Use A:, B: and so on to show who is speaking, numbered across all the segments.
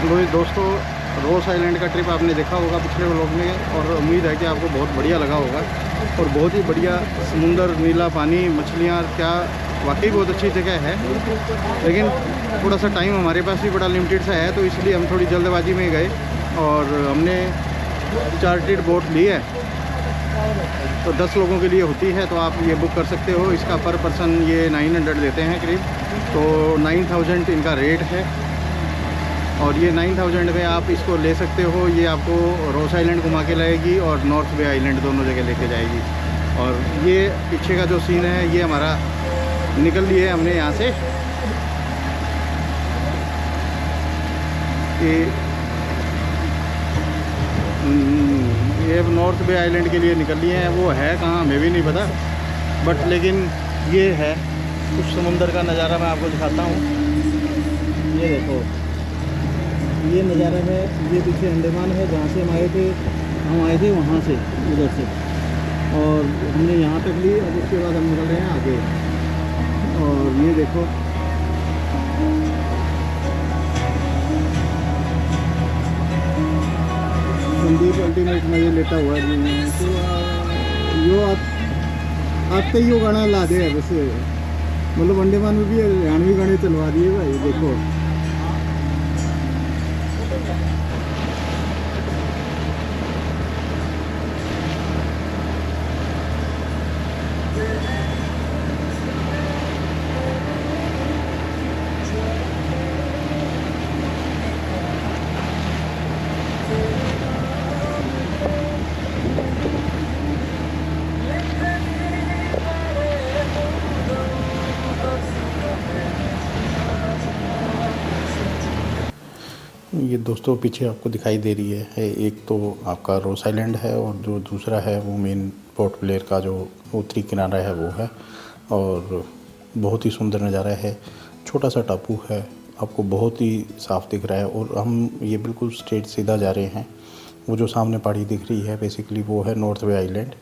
A: दोस्तों, रोस आइलैंड का ट्रिप आपने देखा होगा पिछले व्लॉग में, और उम्मीद है कि आपको बहुत बढ़िया लगा होगा। और बहुत ही बढ़िया समुंदर, नीला पानी, मछलियाँ, क्या वाकई बहुत अच्छी जगह है। लेकिन थोड़ा सा टाइम हमारे पास भी बड़ा लिमिटेड सा है, तो इसलिए हम थोड़ी जल्दबाजी में गए और हमने चार्टर्ड बोट ली है। तो 10 लोगों के लिए होती है, तो आप ये बुक कर सकते हो। इसका पर पर्सन ये 900 देते हैं करीब, तो 9000 इनका रेट है। और ये 9000 में आप इसको ले सकते हो। ये आपको रोस आइलैंड घुमा के लाएगी और नॉर्थ बे आइलैंड दोनों जगह लेके जाएगी। और ये पीछे का जो सीन है, ये हमारा निकल लिए हमने यहाँ से कि ये नॉर्थ बे आइलैंड के लिए निकल लिए हैं। वो है कहाँ हमें भी नहीं पता, बट लेकिन ये है कुछ समुंदर का नज़ारा। मैं आपको दिखाता हूँ, ये देखो, ये नज़ारा है। ये पीछे अंडमान है जहाँ से हम आए थे वहाँ से, उधर से, और हमने यहाँ तक ली। अब उसके बाद हम निकल रहे हैं आगे। और ये देखो, संदीप अल्टीमेट में ये लेटा हुआ है। तो यो आते ही वो गाना ला दे वैसे, मतलब अंडमान में भी हरियाणवी गाने चलवा दिए भाई। देखो, ये दोस्तों पीछे आपको दिखाई दे रही है, एक तो आपका रोस आइलैंड है, और जो दूसरा है वो मेन पोर्ट ब्लेयर का जो उत्तरी किनारा है वो है। और बहुत ही सुंदर नज़ारा है। छोटा सा टापू है, आपको बहुत ही साफ़ दिख रहा है। और हम ये बिल्कुल स्ट्रेट सीधा जा रहे हैं। वो जो सामने पहाड़ी दिख रही है बेसिकली वो है नॉर्थ बे आइलैंड।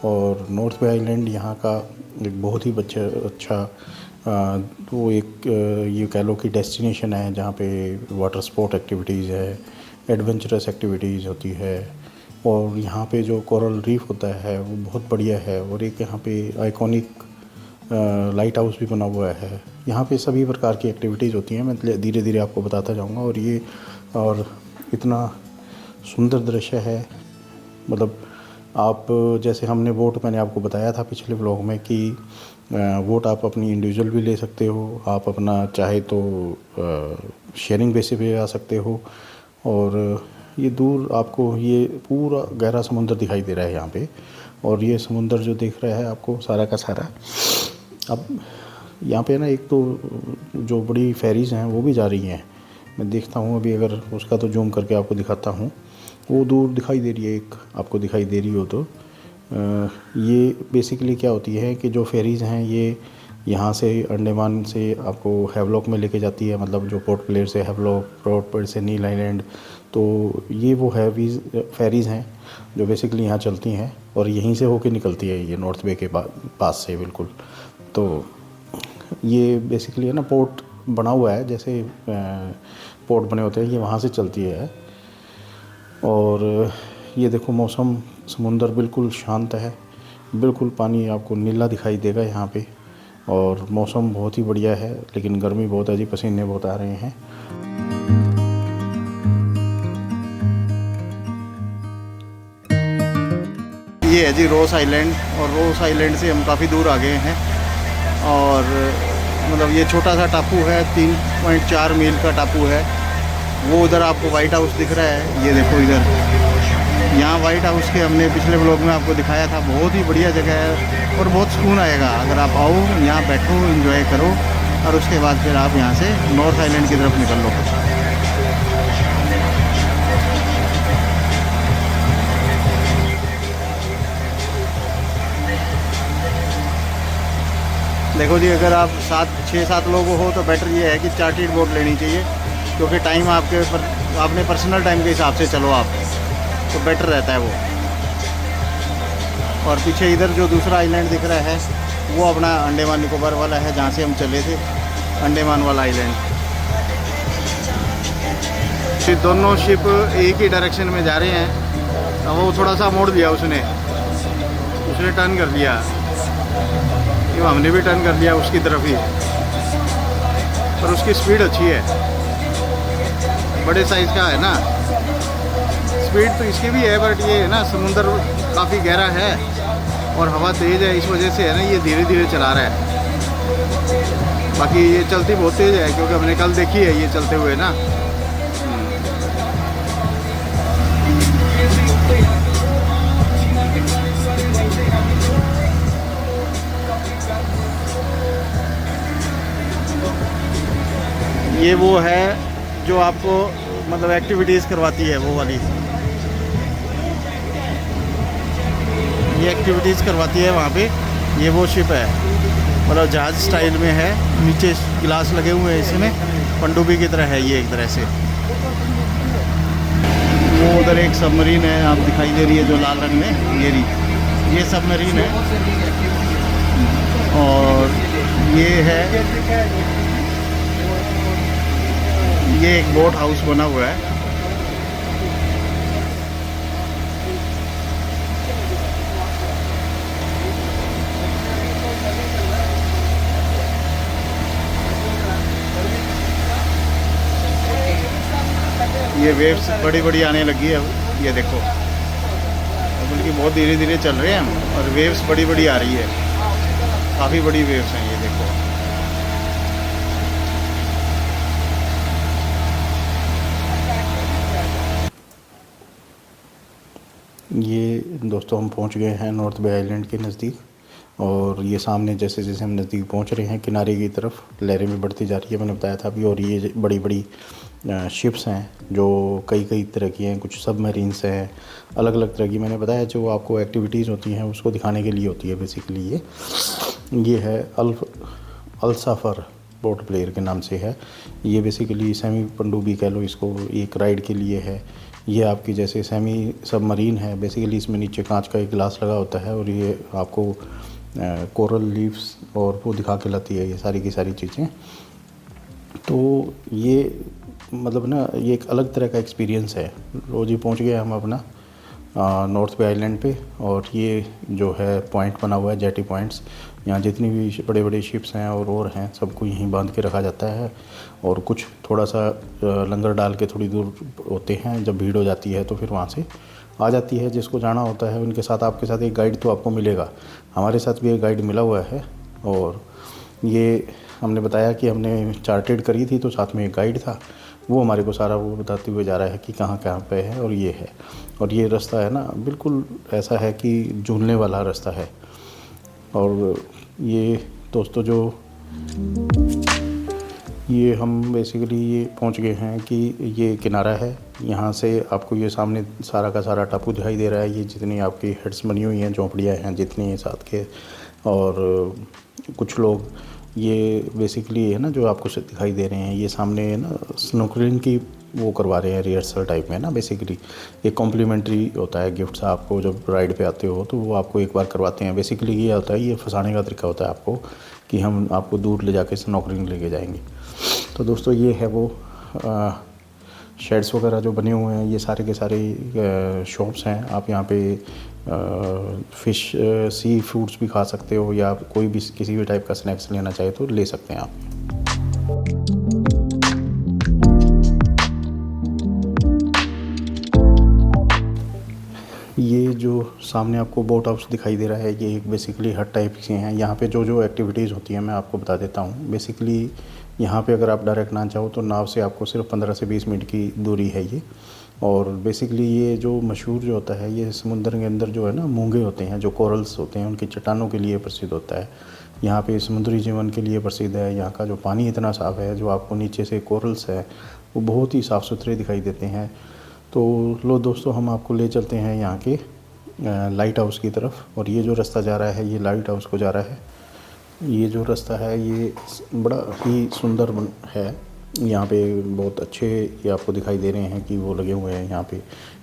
A: और नॉर्थ बे आइलैंड यहाँ का एक बहुत ही अच्छा तो एक ये कह लो कि डेस्टिनेशन है, जहाँ पे वाटर स्पोर्ट एक्टिविटीज़ है, एडवेंचरस एक्टिविटीज़ होती है। और यहाँ पे जो कोरल रीफ होता है वो बहुत बढ़िया है। और एक यहाँ पे आइकॉनिक लाइट हाउस भी बना हुआ है। यहाँ पे सभी प्रकार की एक्टिविटीज़ होती हैं। मैं धीरे धीरे आपको बताता जाऊँगा। और इतना सुंदर दृश्य है, मतलब आप जैसे हमने वोट, मैंने आपको बताया था पिछले व्लॉग में कि वोट आप अपनी इंडिविजुअल भी ले सकते हो, आप अपना चाहे तो शेयरिंग बेसिस पे आ सकते हो। और ये दूर आपको ये पूरा गहरा समुंदर दिखाई दे रहा है यहाँ पे। और ये समुंदर जो दिख रहा है आपको सारा का सारा, अब यहाँ पे ना एक तो जो बड़ी फेरीज़ हैं वो भी जा रही हैं। मैं देखता हूँ अभी, अगर उसका तो जूम करके आपको दिखाता हूँ। वो दूर दिखाई दे रही है, एक आपको दिखाई दे रही हो तो ये बेसिकली क्या होती है कि जो फेरीज़ हैं ये यहाँ से अंडमान से आपको हैवलॉक में लेके जाती है, मतलब जो पोर्ट ब्लेयर से हैवलॉक, पोर्ट ब्लेयर से नील आइलैंड। तो ये वो फेरीज़ हैं जो बेसिकली यहाँ चलती हैं और यहीं से होके निकलती है ये नॉर्थ बे के पास से बिल्कुल। तो ये बेसिकली है ना, पोर्ट बना हुआ है, जैसे पोर्ट बने होते हैं, ये वहाँ से चलती है। और ये देखो, मौसम समुंदर बिल्कुल शांत है, बिल्कुल पानी आपको नीला दिखाई देगा यहाँ पे। और मौसम बहुत ही बढ़िया है, लेकिन गर्मी बहुत है जी, पसीने बहुत आ रहे हैं। ये है जी रोस आइलैंड, और रोस आइलैंड से हम काफ़ी दूर आ गए हैं। और मतलब ये छोटा सा टापू है, 3.4 मील का टापू है। वो उधर आपको वाइट हाउस दिख रहा है, ये देखो इधर, यहाँ वाइट हाउस के हमने पिछले व्लॉग में आपको दिखाया था। बहुत ही बढ़िया जगह है और बहुत सुकून आएगा अगर आप आओ, यहाँ बैठो, एंजॉय करो, और उसके बाद फिर आप यहाँ से नॉर्थ आइलैंड की तरफ निकल लो। देखो जी, अगर आप 6-7 लोग हो तो बेटर ये है कि चार्टर्ड बोट लेनी चाहिए, क्योंकि टाइम अपने पर्सनल टाइम के हिसाब से चलो आप, तो बेटर रहता है वो। और पीछे इधर जो दूसरा आइलैंड दिख रहा है वो अपना अंडमान निकोबार वाला है, जहाँ से हम चले थे, अंडमान वाला आइलैंड।
B: दोनों शिप एक ही डायरेक्शन में जा रहे हैं। अब वो थोड़ा सा मोड़ दिया उसने टर्न कर दिया, ये हमने भी टर्न कर दिया उसकी तरफ ही। पर उसकी स्पीड अच्छी है, बड़े साइज़ का है ना। स्पीड तो इसकी भी है, बट ये है ना समुंदर काफ़ी गहरा है और हवा तेज़ है, इस वजह से है ना ये धीरे धीरे चला रहा है। बाकी ये चलती बहुत तेज़ है, क्योंकि हमने कल देखी है ये चलते हुए ना। ये वो है जो आपको मतलब एक्टिविटीज़ करवाती है, वो वाली ये एक्टिविटीज़ करवाती है वहाँ पे। ये वो शिप है, मतलब जहाज़ स्टाइल में है, नीचे गिलास लगे हुए हैं इसमें, पनडुब्बी की तरह है ये एक तरह से। वो उधर एक सबमरीन है आप दिखाई दे रही है जो लाल रंग में, ये सबमरीन है। और ये है, ये एक बोट हाउस बना हुआ है। ये वेव्स बड़ी बड़ी आने लगी है, ये देखो, बल्कि बहुत धीरे धीरे चल रहे हैं और वेव्स बड़ी बड़ी आ रही है, काफ़ी बड़ी वेव्स हैं ये देखो।
A: ये दोस्तों हम पहुंच गए हैं नॉर्थ बे आइलैंड के नज़दीक, और ये सामने जैसे जैसे हम नज़दीक पहुंच रहे हैं किनारे की तरफ लहरें भी बढ़ती जा रही है, मैंने बताया था अभी। और ये बड़ी बड़ी शिप्स हैं जो कई कई तरह की हैं, कुछ सबमरीन्स हैं, अलग अलग तरह की। मैंने बताया जो आपको एक्टिविटीज़ होती हैं उसको दिखाने के लिए होती है बेसिकली। ये है अल-सफ़र पोर्ट ब्लेयर के नाम से है। ये बेसिकली सेमी पनडुब्बी कह लो इसको, एक राइड के लिए है। ये आपकी जैसे सेमी सबमरीन है, बेसिकली इसमें नीचे कांच का एक ग्लास लगा होता है और ये आपको कोरल लीव्स और वो दिखा के लाती है, ये सारी की सारी चीज़ें। तो ये मतलब ना ये एक अलग तरह का एक्सपीरियंस है। रोज़ ही पहुँच गए हम अपना नॉर्थ बे आइलैंड पे, और ये जो है पॉइंट बना हुआ है, जेटी पॉइंट्स। यहाँ जितनी भी बड़े बड़े शिप्स हैं और हैं सबको यहीं बांध के रखा जाता है। और कुछ थोड़ा सा लंगर डाल के थोड़ी दूर होते हैं, जब भीड़ हो जाती है तो फिर वहाँ से आ जाती है। जिसको जाना होता है उनके साथ, आपके साथ एक गाइड तो आपको मिलेगा। हमारे साथ भी एक गाइड मिला हुआ है, और ये हमने बताया कि हमने चार्टेड करी थी तो साथ में एक गाइड था, वो हमारे को सारा वो बताते हुए जा रहा है कि कहाँ कहाँ पे है और ये है। और ये रास्ता है ना बिल्कुल ऐसा है कि झूलने वाला रास्ता है। और ये दोस्तों जो ये हम बेसिकली ये पहुंच गए हैं कि ये किनारा है, यहाँ से आपको ये सामने सारा का सारा टापू दिखाई दे रहा है। ये जितनी आपकी हेड्स बनी हुई हैं, झोंपड़ियाँ हैं जितनी हैं साथ के, और कुछ लोग ये बेसिकली है ना जो आपको दिखाई दे रहे हैं, ये सामने है ना स्नॉर्कलिंग की वो करवा रहे हैं, रिहर्सल टाइप में ना। बेसिकली एक कॉम्प्लीमेंट्री होता है गिफ्ट सा, आपको जब राइड पे आते हो तो वो आपको एक बार करवाते हैं। बेसिकली ये होता है, ये फंसाने का तरीका होता है आपको कि हम आपको दूर ले जाके स्नॉर्कलिंग लेके जाएंगे। तो दोस्तों ये है वो शेड्स वगैरह जो बने हुए हैं, ये सारे के सारे शॉप्स हैं। आप यहाँ पे फ़िश सी फूड्स भी खा सकते हो, या कोई भी किसी भी टाइप का स्नैक्स लेना चाहे तो ले सकते हैं आप। ये जो सामने आपको बोट हाउस दिखाई दे रहा है, ये एक बेसिकली हट टाइप के हैं। यहाँ पे जो जो एक्टिविटीज़ होती हैं मैं आपको बता देता हूँ। बेसिकली यहाँ पे अगर आप डायरेक्ट ना चाहो तो नाव से आपको सिर्फ 15 से 20 मिनट की दूरी है ये। और बेसिकली ये जो मशहूर जो होता है, ये समुद्र के अंदर जो है ना मूंगे होते हैं, जो कोरल्स होते हैं, उनकी चट्टानों के लिए प्रसिद्ध होता है। यहाँ पे समुद्री जीवन के लिए प्रसिद्ध है। यहाँ का जो पानी इतना साफ़ है, जो आपको नीचे से कोरल्स है वो बहुत ही साफ़ सुथरे दिखाई देते हैं। तो लो दोस्तों, हम आपको ले चलते हैं यहाँ के लाइट हाउस की तरफ। और ये जो रास्ता जा रहा है ये लाइट हाउस को जा रहा है। ये जो रास्ता है ये बड़ा ही सुंदर है। यहाँ पे बहुत अच्छे ये आपको दिखाई दे रहे हैं कि वो लगे हुए हैं। यहाँ पे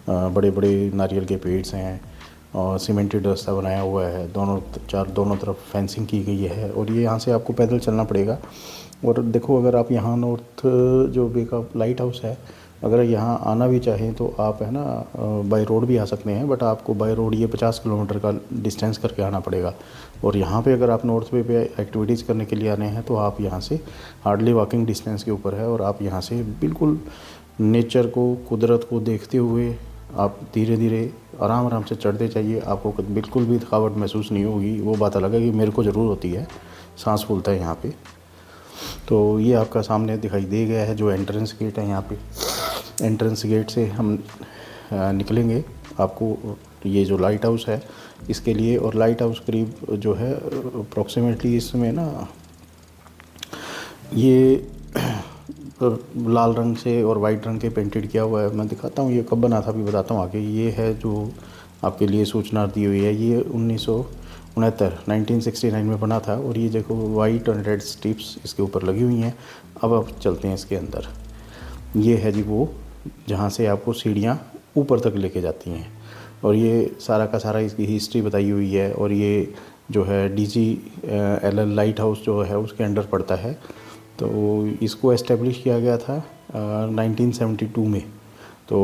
A: बड़े बड़े नारियल के पेड़ हैं और सीमेंटेड रास्ता बनाया हुआ है। दोनों तरफ फेंसिंग की गई है, और ये यहाँ से आपको पैदल चलना पड़ेगा। और देखो, अगर आप यहाँ नॉर्थ जो बे का लाइट हाउस है अगर यहाँ आना भी चाहें तो आप है ना बाय रोड भी आ सकते हैं, बट आपको बाय रोड ये 50 किलोमीटर का डिस्टेंस करके आना पड़ेगा। और यहाँ पे अगर आप नॉर्थ वे पे एक्टिविटीज़ करने के लिए आने हैं तो आप यहाँ से हार्डली वॉकिंग डिस्टेंस के ऊपर है, और आप यहाँ से बिल्कुल नेचर को, कुदरत को देखते हुए आप धीरे धीरे आराम आराम से चढ़ते जाइए। आपको बिल्कुल भी थकावट महसूस नहीं होगी। वो बात अलग है कि मेरे को ज़रूर होती है, सांस फूलता है यहाँ पे। तो ये आपका सामने दिखाई दे गया है जो एंट्रेंस गेट है। यहाँ पे एंट्रेंस गेट से हम निकलेंगे, आपको ये जो लाइट हाउस है इसके लिए। और लाइट हाउस करीब जो है अप्रॉक्सीमेटली इसमें ना ये लाल रंग से और वाइट रंग के पेंटेड किया हुआ है। मैं दिखाता हूँ ये कब बना था, अभी बताता हूँ आगे। ये है जो आपके लिए सूचना दी हुई है, ये 1969 में बना था। और ये देखो वाइट और रेड स्ट्रिप्स इसके ऊपर लगी हुई हैं। अब चलते हैं इसके अंदर। ये है जी वो जहाँ से आपको सीढ़ियाँ ऊपर तक लेके जाती हैं, और ये सारा का सारा इसकी हिस्ट्री बताई हुई है। और ये जो है DGLL लाइट हाउस जो है उसके अंडर पड़ता है। तो इसको एस्टेब्लिश किया गया था 1972 में। तो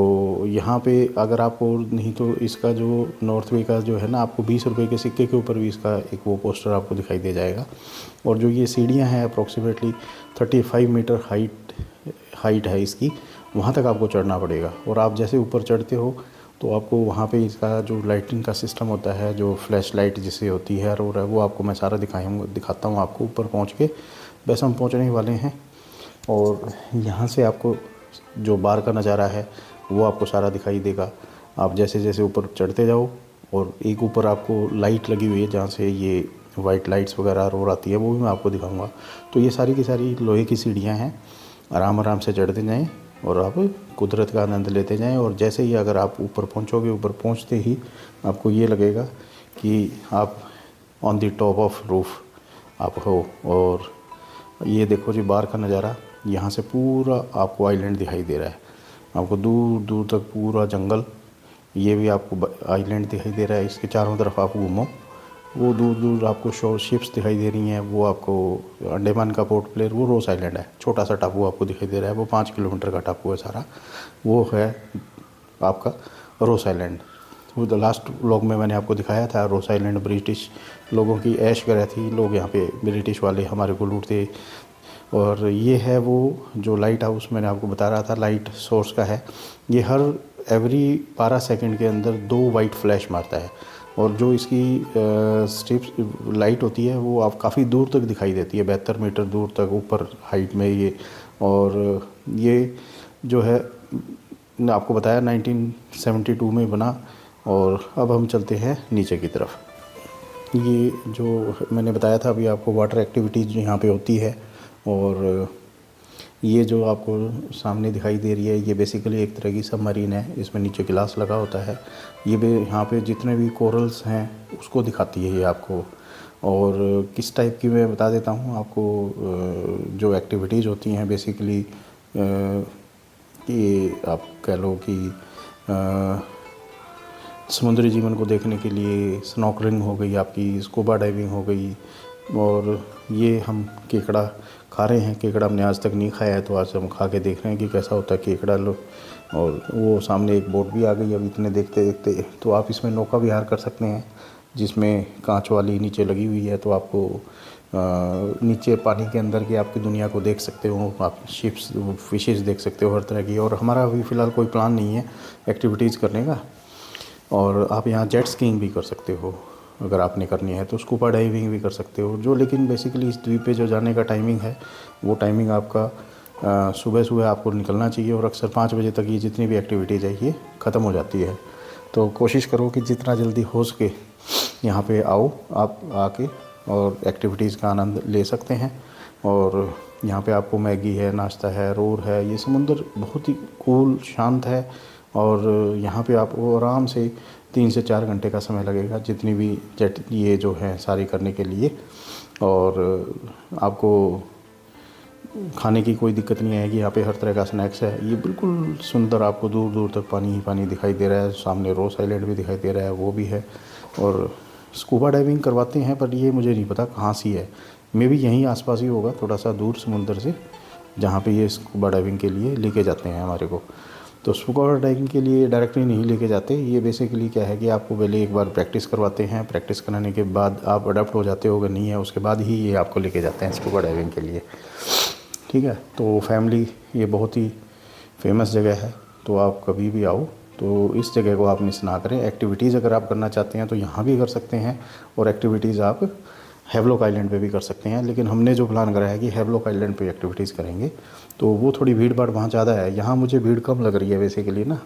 A: यहाँ पे अगर आपको नहीं तो इसका जो नॉर्थ वे का जो है ना, आपको 20 रुपये के सिक्के के ऊपर भी इसका एक वो पोस्टर आपको दिखाई दे जाएगा। और जो ये सीढ़ियाँ हैं अप्रॉक्सीमेटली 35 मीटर हाइट है इसकी, वहाँ तक आपको चढ़ना पड़ेगा। और आप जैसे ऊपर चढ़ते हो तो आपको वहाँ पे इसका जो लाइटिंग का सिस्टम होता है, जो फ्लैश लाइट जिसे होती है, और वो आपको मैं सारा दिखाता हूँ आपको ऊपर पहुँच के। बस हम पहुँचने वाले हैं, और यहाँ से आपको जो बाहर का नज़ारा है वो आपको सारा दिखाई देगा। आप जैसे जैसे ऊपर चढ़ते जाओ, और एक ऊपर आपको लाइट लगी हुई है जहाँ से ये वाइट लाइट्स वगैरह रोड आती है, वो भी मैं आपको दिखाऊंगा। तो ये सारी की सारी लोहे की सीढ़ियाँ हैं। आराम आराम से चढ़ते जाएं और आप कुदरत का आनंद लेते जाएं। और जैसे ही अगर आप ऊपर पहुंचोगे, ऊपर पहुंचते ही आपको ये लगेगा कि आप on the top of roof आप हो। और ये देखो जी बाहर का नज़ारा, यहाँ से पूरा आपको आइलैंड दिखाई दे रहा है। आपको दूर दूर तक पूरा जंगल, ये भी आपको आइलैंड दिखाई दे रहा है। इसके चारों तरफ आप घूमो, वो दूर दूर आपको शोर शिप्स दिखाई दे रही हैं। वो आपको अंडमान का पोर्ट ब्लेयर, वो रोस आइलैंड है, छोटा सा टापू आपको दिखाई दे रहा है। वो 5 किलोमीटर का टापू है सारा, वो है आपका रोस आइलैंड। वो द लास्ट व्लॉग में मैंने आपको दिखाया था रोस आइलैंड ब्रिटिश लोगों की ऐश गृह थी। लोग यहाँ पे ब्रिटिश वाले हमारे को लूटते। और ये है वो जो लाइट हाउस मैंने आपको बता रहा था, लाइट सोर्स का है। ये हर एवरी 12 सेकंड के अंदर 2 वाइट फ्लैश मारता है। और जो इसकी स्ट्रिप्स लाइट होती है वो आप काफ़ी दूर तक दिखाई देती है, 72 मीटर दूर तक ऊपर हाइट में ये। और ये जो है आपको बताया 1972 में बना। और अब हम चलते हैं नीचे की तरफ। ये जो मैंने बताया था अभी आपको, वाटर एक्टिविटीज़ यहाँ पे होती है। और ये जो आपको सामने दिखाई दे रही है, ये बेसिकली एक तरह की सबमरीन है। इसमें नीचे गिलास लगा होता है। ये भी यहाँ पे जितने भी कोरल्स हैं उसको दिखाती है ये आपको। और किस टाइप की मैं बता देता हूँ आपको। जो एक्टिविटीज़ होती हैं बेसिकली, ये आप कह लो कि समुद्री जीवन को देखने के लिए स्नॉर्कलिंग हो गई आपकी, स्कूबा डाइविंग हो गई। और ये हम केकड़ा खा रहे हैं। केकड़ा हमने आज तक नहीं खाया है, तो आज हम खा के देख रहे हैं कि कैसा होता है केकड़ा। लो, और वो सामने एक बोट भी आ गई अब इतने देखते देखते। तो आप इसमें नौका विहार कर सकते हैं, जिसमें कांच वाली नीचे लगी हुई है। तो आपको नीचे पानी के अंदर की आपकी दुनिया को देख सकते हो। आप शिप्स, फिशेस देख सकते हो हर तरह की। और हमारा अभी फ़िलहाल कोई प्लान नहीं है एक्टिविटीज़ करने का। और आप यहाँ जेट स्कीइंग भी कर सकते हो अगर आपने करनी है, तो स्कूबा डाइविंग भी कर सकते हो। जो लेकिन बेसिकली इस द्वीप पे जो जाने का टाइमिंग है, वो टाइमिंग आपका सुबह सुबह आपको निकलना चाहिए। और अक्सर 5 बजे तक ये जितनी भी एक्टिविटीज़ है ये ख़त्म हो जाती है। तो कोशिश करो कि जितना जल्दी हो सके यहाँ पे आओ आप आके, और एक्टिविटीज़ का आनंद ले सकते हैं। और यहाँ पे आपको मैगी है, नाश्ता है, रोर है। ये समुंदर बहुत ही कूल, शांत है। और यहाँ पे आपको आराम से 3 से 4 घंटे का समय लगेगा जितनी भी जेट ये जो है सारी करने के लिए। और आपको खाने की कोई दिक्कत नहीं आएगी। यहाँ पे हर तरह का स्नैक्स है। ये बिल्कुल सुंदर, आपको दूर दूर तक पानी ही पानी दिखाई दे रहा है। सामने रोस आइलैंड भी दिखाई दे रहा है, वो भी है। और स्कूबा डाइविंग करवाते हैं, पर ये मुझे नहीं पता कहाँ सी है। मे भी यहीं आसपास ही होगा, थोड़ा सा दूर समुंदर से, जहाँ पे ये स्कूबा डाइविंग के लिए लेके जाते हैं हमारे को। तो स्कूबा डाइविंग के लिए डायरेक्टली नहीं लेके जाते, ये बेसिकली क्या है कि आपको पहले एक बार प्रैक्टिस करवाते हैं, प्रैक्टिस कराने के बाद आप अडेप्ट हो जाते हो, अगर नहीं है उसके बाद ही ये आपको लेके जाते हैं स्कूबा डाइविंग के लिए, ठीक है। तो फैमिली ये बहुत ही फेमस जगह है, तो आप कभी भी आओ तो इस जगह को आप मिस ना करें। एक्टिविटीज़ अगर आप करना चाहते हैं तो यहाँ भी कर सकते हैं, और एक्टिविटीज़ आप हैवलॉक आइलैंड पे भी कर सकते हैं, लेकिन हमने जो प्लान करा है कि हैवलॉक आइलैंड पे एक्टिविटीज़ करेंगे, तो वो थोड़ी भीड़ भाड़ वहाँ ज़्यादा है। यहाँ मुझे भीड़ कम लग रही है बेसिकली ना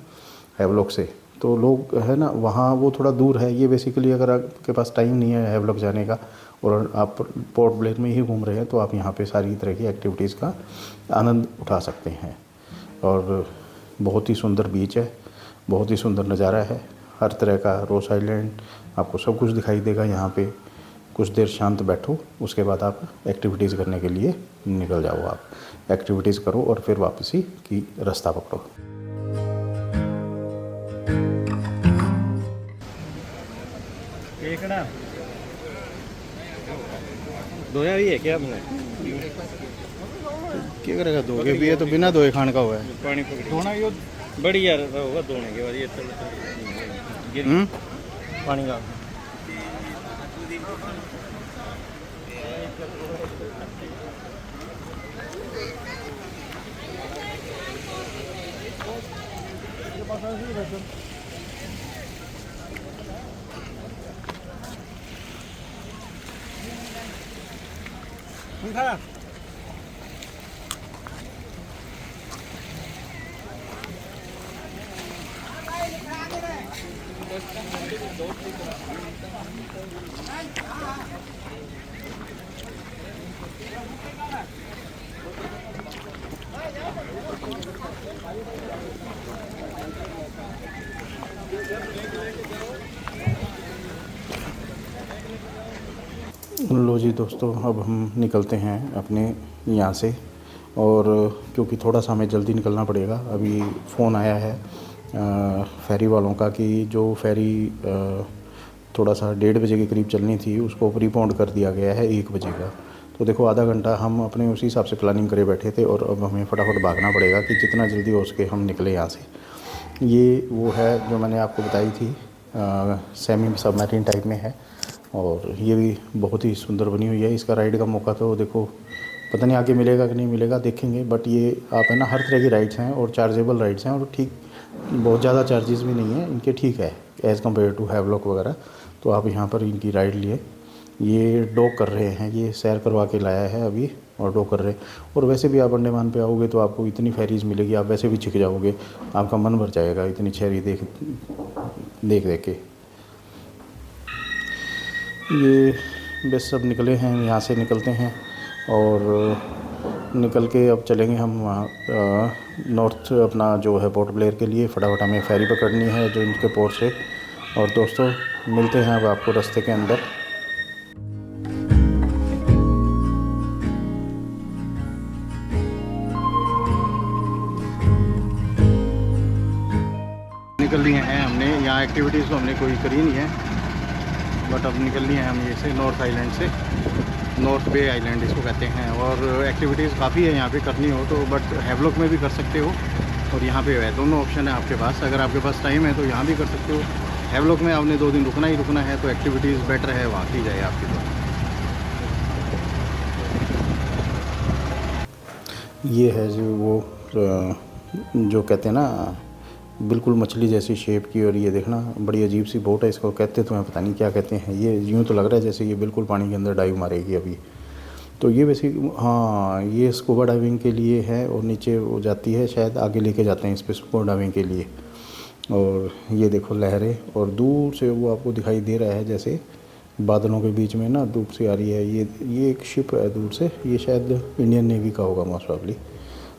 A: हैवलॉक से, तो लोग है ना वहाँ वो थोड़ा दूर है। ये बेसिकली अगर आपके पास टाइम नहीं है हैवलॉक जाने का और आप पोर्ट ब्लेयर में ही घूम रहे हैं, तो आप यहाँ पे सारी तरह की एक्टिविटीज़ का आनंद उठा सकते हैं। और बहुत ही सुंदर बीच है, बहुत ही सुंदर नज़ारा है, हर तरह का रोस आइलैंड आपको सब कुछ दिखाई देगा यहाँ पे। कुछ देर शांत बैठो, उसके बाद आप एक्टिविटीज़ करने के लिए निकल जाओ। आप एक्टिविटीज़ करो और फिर वापसी की रास्ता पकड़ो।
B: एक ना धोया भी है क्या आपने? क्या करेगा, धोके भी है तो बिना धोए खाने का हुआ है। पानी धोना ये बढ़िया होगा, धोने के बाद ये पानी का
A: लो जी दोस्तों, अब हम निकलते हैं अपने यहाँ से, और क्योंकि थोड़ा सा हमें जल्दी निकलना पड़ेगा। अभी फ़ोन आया है फेरी वालों का कि जो फेरी थोड़ा सा 1:30 बजे के करीब चलनी थी, उसको प्रीपोन्ड कर दिया गया है 1 बजे का। तो देखो आधा घंटा हम अपने उसी हिसाब से प्लानिंग करे बैठे थे, और अब हमें फटाफट भागना पड़ेगा कि जितना जल्दी हो सके हम निकले यहाँ से। ये वो है जो मैंने आपको बताई थी, सेमी सबमरीन टाइप में है, और ये भी बहुत ही सुंदर बनी हुई है। इसका राइड का मौका तो देखो पता नहीं आगे मिलेगा कि नहीं मिलेगा, देखेंगे। बट ये आप है ना हर तरह की राइड्स हैं और चार्जेबल राइड्स हैं, और ठीक बहुत ज़्यादा चार्जेस भी नहीं है इनके, ठीक है एज़ कम्पेयर टू हैवलॉक वगैरह। तो आप यहाँ पर इनकी राइड लिए, ये डॉक कर रहे हैं, ये सैर करवा के लाया है अभी और डॉक कर रहे हैं। और वैसे भी आप अंडमान पे आओगे तो आपको इतनी फेरीज़ मिलेगी, आप वैसे भी छिक जाओगे, आपका मन भर जाएगा इतनी फेरी देख देख के। ये बस सब निकले हैं, यहाँ से निकलते हैं और निकल के अब चलेंगे हम वहाँ नॉर्थ अपना जो है पोर्ट ब्लेयर के लिए। फटाफट हमें फेरी पकड़नी है जो इनके पोर्ट से। और दोस्तों मिलते हैं अब आपको रास्ते के अंदर।
B: निकल लिए हैं हमने, यहाँ एक्टिविटीज़ तो हमने कोई करी नहीं है, बट अब निकल लिए हैं हम ये से नॉर्थ आइलैंड से, नॉर्थ बे आइलैंड इसको कहते हैं। और एक्टिविटीज़ काफ़ी है यहाँ पे करनी हो तो, बट हैवलॉक में भी कर सकते हो और यहाँ पे है, दोनों ऑप्शन है आपके पास। अगर आपके पास टाइम है तो यहाँ भी कर सकते हो, हैवलॉक में आपने 2 दिन रुकना ही रुकना है, तो एक्टिविटीज़ बेटर है वहाँ की जाए आपकी। तो
A: ये है जो वो जो कहते हैं ना बिल्कुल मछली जैसी शेप की, और ये देखना बड़ी अजीब सी बोट है, इसको कहते तो मैं पता नहीं क्या कहते हैं। ये यूँ तो लग रहा है जैसे ये बिल्कुल पानी के अंदर डाइव मारेगी अभी। तो ये वैसे हाँ ये स्कूबा डाइविंग के लिए है, और नीचे वो जाती है, शायद आगे लेके जाते हैं इस पर स्कूबा डाइविंग के लिए। और ये देखो लहरें, और दूर से वो आपको दिखाई दे रहा है जैसे बादलों के बीच में ना धूप से आ रही है। ये एक शिप है दूर से, ये शायद इंडियन नेवी का होगा मोस्ट प्रॉब्ली।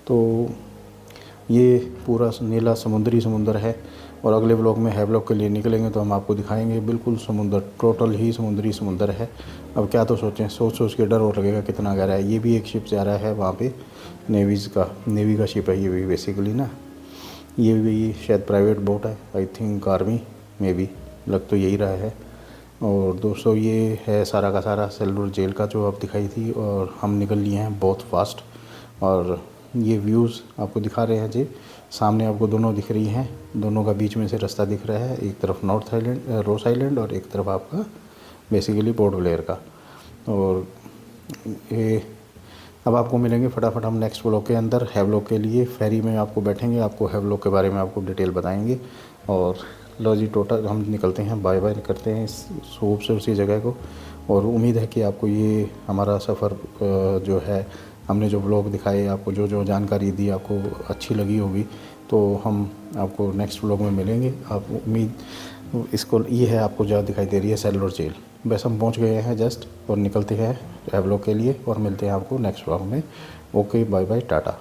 A: तो ये पूरा नीला समुंदर है, और अगले व्लॉग में हैवलॉक के लिए निकलेंगे तो हम आपको दिखाएंगे बिल्कुल समुंदर, टोटल ही समुद्री समुंदर है। अब क्या तो सोचें, सोच के डर और लगेगा कितना गहरा है। ये भी एक शिप जा रहा है वहाँ पे, नेवी का शिप है ये भी बेसिकली ना। ये भी शायद प्राइवेट बोट है, आई थिंक आर्मी में भी, लग तो यही रहा है। और दोस्तों ये है सारा का सारा सेल्वर जेल का जो आप दिखाई थी, और हम निकल लिए हैं बहुत फास्ट। और ये व्यूज़ आपको दिखा रहे हैं जी सामने आपको दोनों दिख रही हैं, दोनों का बीच में से रास्ता दिख रहा है, एक तरफ नॉर्थ आइलैंड रोस आइलैंड और एक तरफ आपका बेसिकली पोर्ट ब्लेयर का। और ये अब आपको मिलेंगे फटाफट हम नेक्स्ट व्लॉग के अंदर हैवलॉक के लिए। फेरी में आपको बैठेंगे, आपको हैवलॉक के बारे में आपको डिटेल बताएंगे। और लो जी टोटल हम निकलते हैं, बाय बाय करते हैं इस खूबसूरत जगह को। और उम्मीद है कि आपको ये हमारा सफ़र जो है, हमने जो व्लॉग दिखाए, आपको जो जो जानकारी दी आपको अच्छी लगी होगी। तो हम आपको नेक्स्ट व्लॉग में मिलेंगे। आप उम्मीद इसको ये है, आपको जगह दिखाई दे रही है सेल्युलर जेल, बस हम पहुंच गए हैं जस्ट और निकलते हैं हैवलॉक के लिए और मिलते हैं आपको नेक्स्ट व्लॉग में। Okay bye bye Tata.